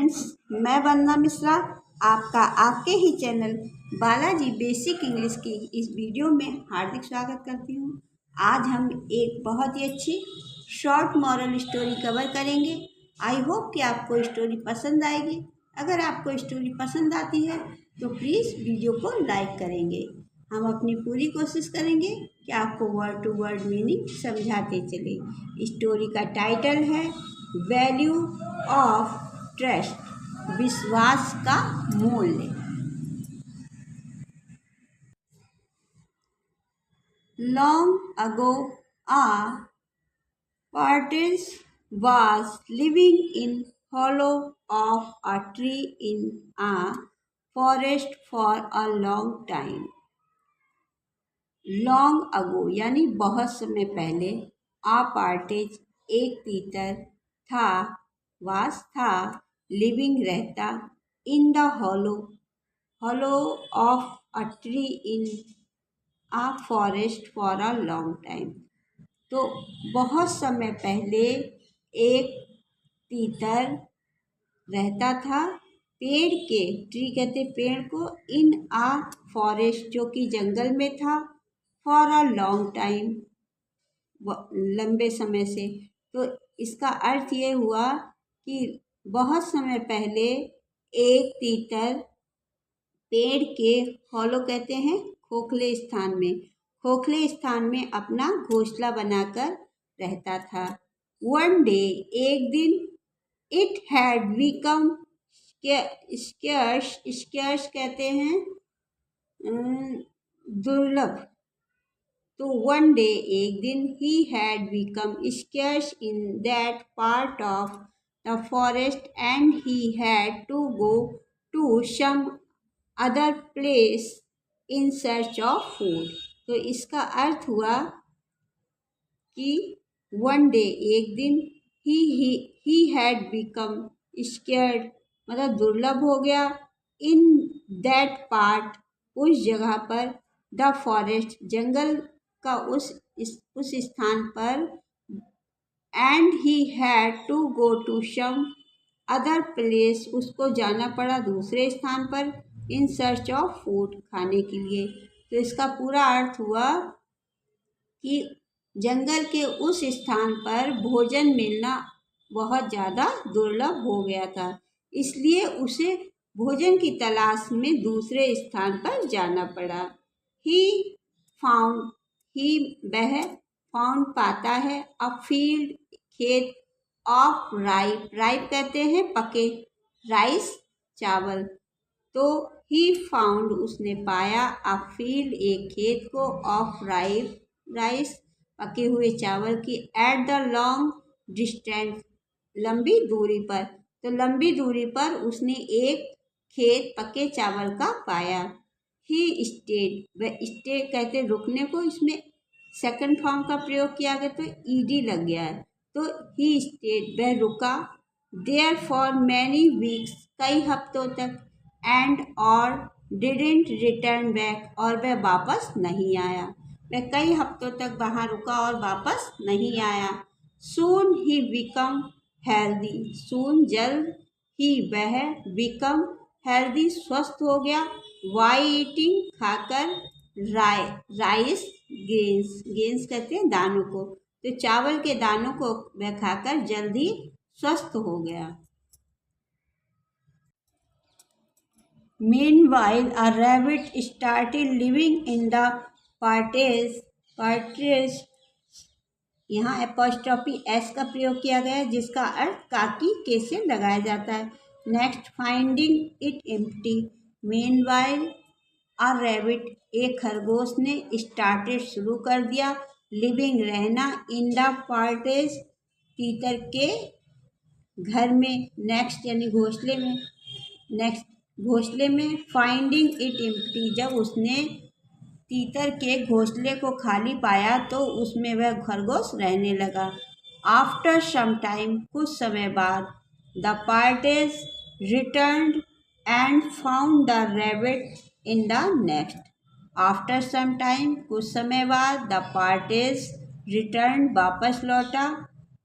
Friends, मैं वंदना मिश्रा आपका आपके ही चैनल बालाजी बेसिक इंग्लिश की इस वीडियो में हार्दिक स्वागत करती हूँ। आज हम एक बहुत ही अच्छी शॉर्ट मॉरल स्टोरी कवर करेंगे। आई होप कि आपको स्टोरी पसंद आएगी। अगर आपको स्टोरी पसंद आती है तो प्लीज़ वीडियो को लाइक करेंगे। हम अपनी पूरी कोशिश करेंगे कि आपको वर्ड टू वर्ड मीनिंग समझाते चले। स्टोरी का टाइटल है वैल्यू ऑफ ट्रस्ट, विश्वास का मूल्य। Long ago a tortoise was living in hollow of a tree in a forest for a long time. Long ago यानी बहुत समय पहले, आ पार्टेज एक तीतर था, वास था, लिविंग रहता, in the hollow hollow of a tree in a forest for a long time. तो बहुत समय पहले एक तीतर रहता था पेड़ के, ट्री कहते पेड़ को, इन आ फॉरेस्ट जो कि जंगल में था, फॉर अ लॉन्ग टाइम लंबे समय से। तो इसका अर्थ ये हुआ कि बहुत समय पहले एक तीतर पेड़ के, हॉलो कहते हैं खोखले स्थान में अपना घोंसला बनाकर रहता था। वन डे एक दिन, इट हैड बिकम स्केर्स कहते हैं दुर्लभ। तो वन डे एक दिन, he had become scarce in that part of the forest and he had to go to some other place in search of food. तो इसका अर्थ हुआ कि वन डे एक दिन, ही हैड बिकम स्केर्ड मतलब दुर्लभ हो गया, इन दैट पार्ट उस जगह पर, द फॉरेस्ट जंगल का उस स्थान पर, and he had to go to some other place उसको जाना पड़ा दूसरे स्थान पर, इन सर्च ऑफ फूड खाने के लिए। तो इसका पूरा अर्थ हुआ कि जंगल के उस स्थान पर भोजन मिलना बहुत ज़्यादा दुर्लभ हो गया था, इसलिए उसे भोजन की तलाश में दूसरे स्थान पर जाना पड़ा। वह फाउंड पाता है, अ फील्ड खेत, ऑफ राइप कहते हैं पके, राइस चावल। तो ही फाउंड उसने पाया, अ फील्ड एक खेत को, ऑफ राइस पके हुए चावल की, एट द लॉन्ग डिस्टेंस लंबी दूरी पर। तो लंबी दूरी पर उसने एक खेत पके चावल का पाया। ही स्टेड, वह स्टे कहते रुकने को, इसमें सेकंड फॉर्म का प्रयोग किया गया तो ईडी लग गया है। तो ही स्टेड, वह रुका, देयर फॉर मैनी वीक्स कई हफ्तों तक, एंड और डिडेंट रिटर्न बैक, और वह वापस नहीं आया। वह कई हफ्तों तक वहाँ रुका और वापस नहीं आया। सून ही बिकम हेल्दी, सून जल्द, ही वह, बिकम हेल्दी स्वस्थ हो गया, वाई ईटिंग खाकर, राइस गेंस कहते हैं दानों को। तो चावल के दानों को वह खाकर जल्दी स्वस्थ हो गया। Meanwhile, a rabbit started living in the partridge। यहाँ एपोस्ट्रोफी एस का प्रयोग किया गया है, जिसका अर्थ काकी के से लगाया जाता है। Next, finding it empty. Meanwhile a rabbit, एक खरगोश ने, स्टार्टेड शुरू कर दिया, लिविंग रहना, इन द पार्टेज तीतर के घर में, नेक्स्ट यानी घोंसले में, फाइंडिंग इट एम्प्टी, जब उसने तीतर के घोंसले को खाली पाया तो उसमें वह खरगोश रहने लगा। आफ्टर सम टाइम, कुछ समय बाद, the partridge returned and found the rabbit in the next. After some time, कुछ समय बाद, द पार्टेज रिटर्न वापस लौटा,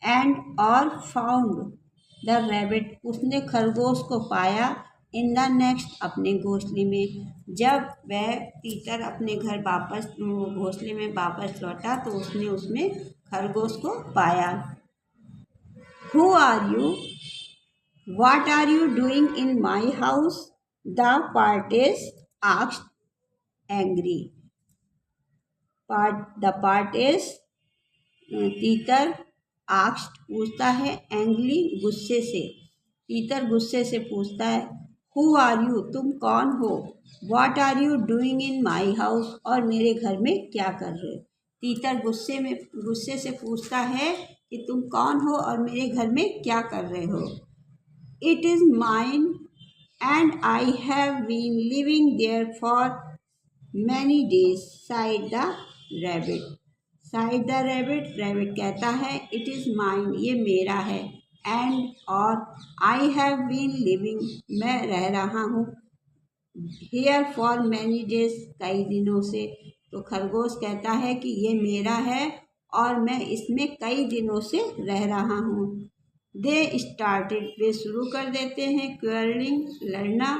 एंड और फाउंड द रैबिट, उसने खरगोश को पाया इन द नेक्स्ट, अपने घोंसले में। जब वह तीतर अपने घर वापस घोंसले में वापस लौटा तो उसने उसमें खरगोश को पाया। Who are you? What are you doing in my house? The tortoise asked angry. The tortoise, तीतर, asked, पूछता है, angry, गुस्से से। तीतर गुस्से से पूछता है, Who are you? तुम कौन हो? What are you doing in my house? और मेरे घर में क्या कर रहे हो? तीतर गुस्से से पूछता है कि तुम कौन हो और मेरे घर में क्या कर रहे हो? It is mine and I have been living there for many days, sighed the rabbit. Sighed the rabbit, rabbit कहता है it is mine, ये मेरा है, and और I have been living, मैं रह रहा हूँ here for many days, कई दिनों से। तो खरगोश कहता है कि ये मेरा है और मैं इसमें कई दिनों से रह रहा हूँ। दे स्टार्टेड, वे शुरू कर देते हैं, क्वेरलिंग, लड़ना,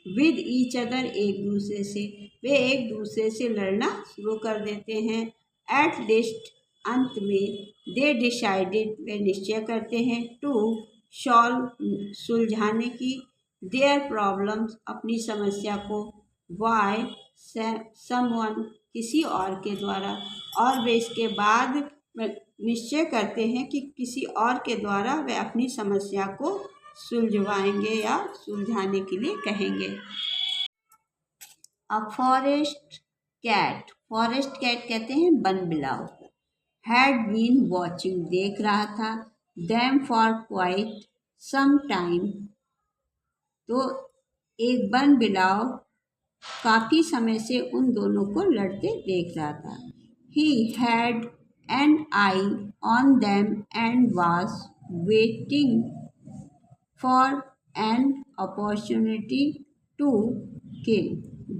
विद ईच अदर, एक दूसरे से, वे एक दूसरे से लड़ना शुरू कर देते हैं। एट लिस्ट, अंत में, दे डिसाइडेड, वे निश्चय करते हैं, टू सॉल्व, सुलझाने की, देयर प्रॉब्लम्स, अपनी समस्या को, वाई, समवन, किसी और के द्वारा, और वे इसके बाद निश्चय करते हैं कि किसी और के द्वारा वे अपनी समस्या को सुलझवाएंगे या सुलझाने के लिए कहेंगे। A forest cat, forest cat कहते हैं वन बिलाव, हैड बीन वॉचिंग, देख रहा था, them for quite some time, तो एक वन बिलाव काफ़ी समय से उन दोनों को लड़ते देख रहा था। He had an eye on them and was waiting for an opportunity to kill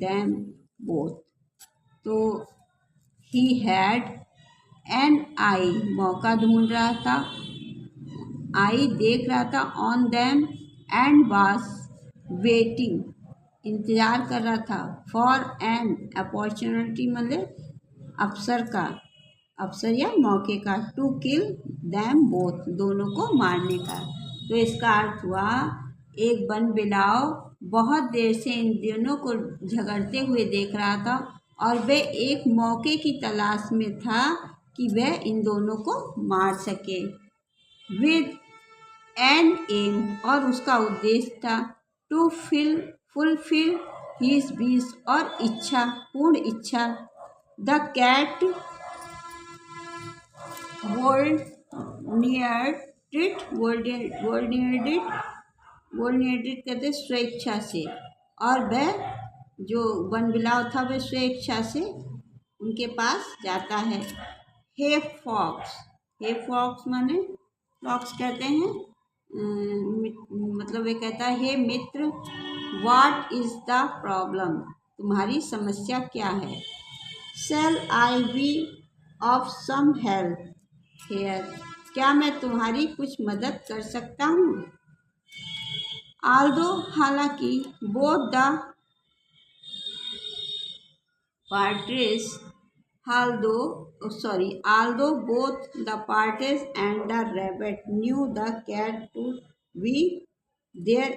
them both. तो he had an eye, मौका ढूंढ रहा था, eye देख रहा था, on them and was waiting, इंतज़ार कर रहा था, for an opportunity मतलब अवसर का, अवसर या मौके का, टू किल दैम बोथ, दोनों को मारने का। तो इसका अर्थ हुआ एक वन बिलाव बहुत देर से इन दोनों को झगड़ते हुए देख रहा था और वह एक मौके की तलाश में था कि वह इन दोनों को मार सके। विद एन एम, और उसका उद्देश्य था, टू फुलफिल हिज विश, और इच्छा, पूर्ण इच्छा। द कैट वोल्नियर्डिट कहते स्वेच्छा से, और वह जो वन बिलाव था वह स्वेच्छा से उनके पास जाता है। हे फॉक्स माने फ्लॉक्स कहते हैं, मतलब वे कहता है हे मित्र, व्हाट इज द प्रॉब्लम, तुम्हारी समस्या क्या है। Shall I be of some help here, क्या मैं तुम्हारी कुछ मदद कर सकता हूँ। आल्दो, हालांकि, both the parties, although both the parties and the rabbit knew the cat to be their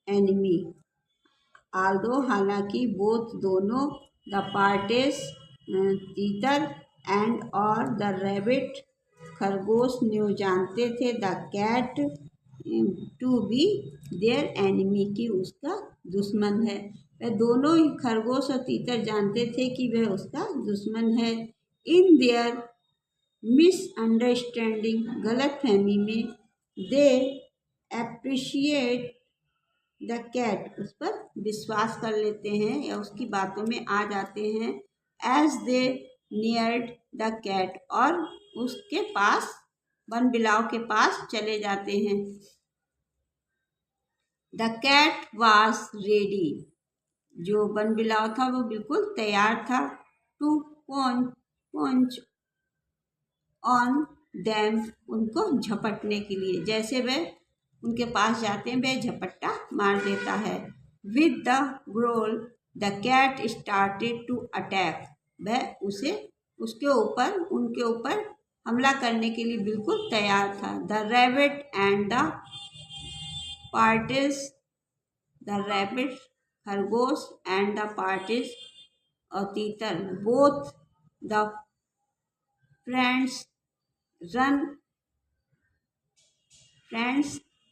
enemy. Although, हालांकि, both दोनों, the parties, तीतर, and और the rabbit, खरगोश, न्यू जानते थे, the cat to be their enemy, की उसका दुश्मन है। वह दोनों ही खरगोश और तीतर जानते थे कि वह उसका दुश्मन है। इन देयर मिसअंडरस्टैंडिंग, गलत फहमी में, दे एप्रिशिएट द कैट, उस पर विश्वास कर लेते हैं या उसकी बातों में आ जाते हैं। As they neared the cat, और उसके पास, वन बिलाव के पास चले जाते हैं। द कैट वॉज रेडी, जो वन बिलाव था वो बिल्कुल तैयार था। टू पंच ऑन दैम, उनको झपटने के लिए, जैसे वह उनके पास जाते हैं, वह झपट्टा मार देता है। With the growl the cat started to attack. वह उनके ऊपर हमला करने के लिए बिल्कुल तैयार था। The rabbit and the parties, the rabbit खरगोश एंड द पार्टिस और तीतर, both the friends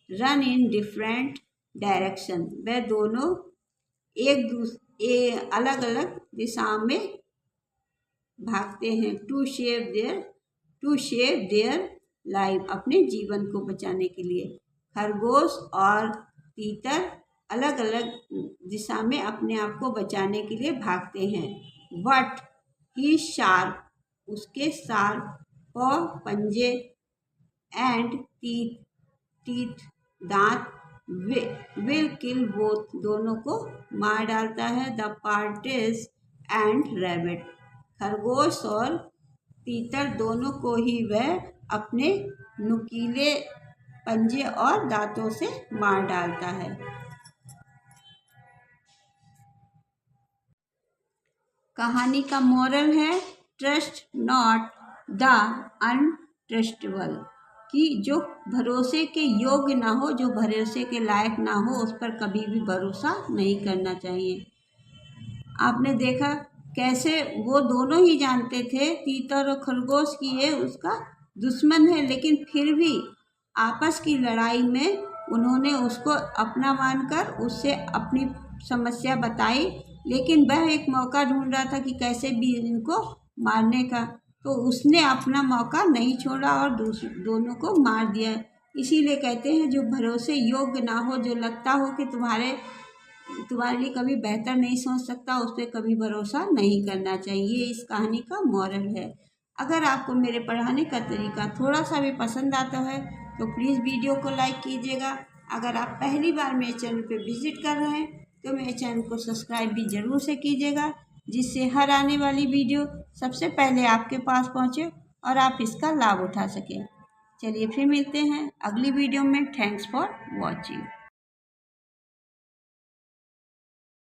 run in different direction. वह दोनों अलग अलग दिशाओं में भागते हैं। टू सेव देयर लाइफ, अपने जीवन को बचाने के लिए। खरगोश और तीतर अलग अलग दिशा में अपने आप को बचाने के लिए भागते हैं। बट ही शार्प, उसके शार्प पंजे एंड टीथ दांत विल किल बोथ, दोनों को मार डालता है। द पार्टिस एंड रैबिट, खरगोश और तीतर दोनों को ही वह अपने नुकीले पंजे और दांतों से मार डालता है। कहानी का मोरल है, ट्रस्ट नॉट द अनट्रस्टेबल, कि जो भरोसे के योग्य ना हो, जो भरोसे के लायक ना हो, उस पर कभी भी भरोसा नहीं करना चाहिए। आपने देखा कैसे वो दोनों ही जानते थे, तीतर और खरगोश, की ये उसका दुश्मन है, लेकिन फिर भी आपस की लड़ाई में उन्होंने उसको अपना मानकर उससे अपनी समस्या बताई। लेकिन वह एक मौका ढूंढ रहा था कि कैसे भी इनको मारने का, तो उसने अपना मौका नहीं छोड़ा और दोनों को मार दिया। इसीलिए कहते हैं जो भरोसे योग्य ना हो, जो लगता हो कि तुम्हारे लिए कभी बेहतर नहीं सोच सकता, उस पर कभी भरोसा नहीं करना चाहिए। इस कहानी का मॉरल है। अगर आपको मेरे पढ़ाने का तरीका थोड़ा सा भी पसंद आता है तो प्लीज़ वीडियो को लाइक कीजिएगा। अगर आप पहली बार मेरे चैनल पर विजिट कर रहे हैं तो मेरे चैनल को सब्सक्राइब भी ज़रूर से कीजिएगा, जिससे हर आने वाली वीडियो सबसे पहले आपके पास पहुंचे और आप इसका लाभ उठा सकें। चलिए फिर मिलते हैं अगली वीडियो में। Thanks for watching.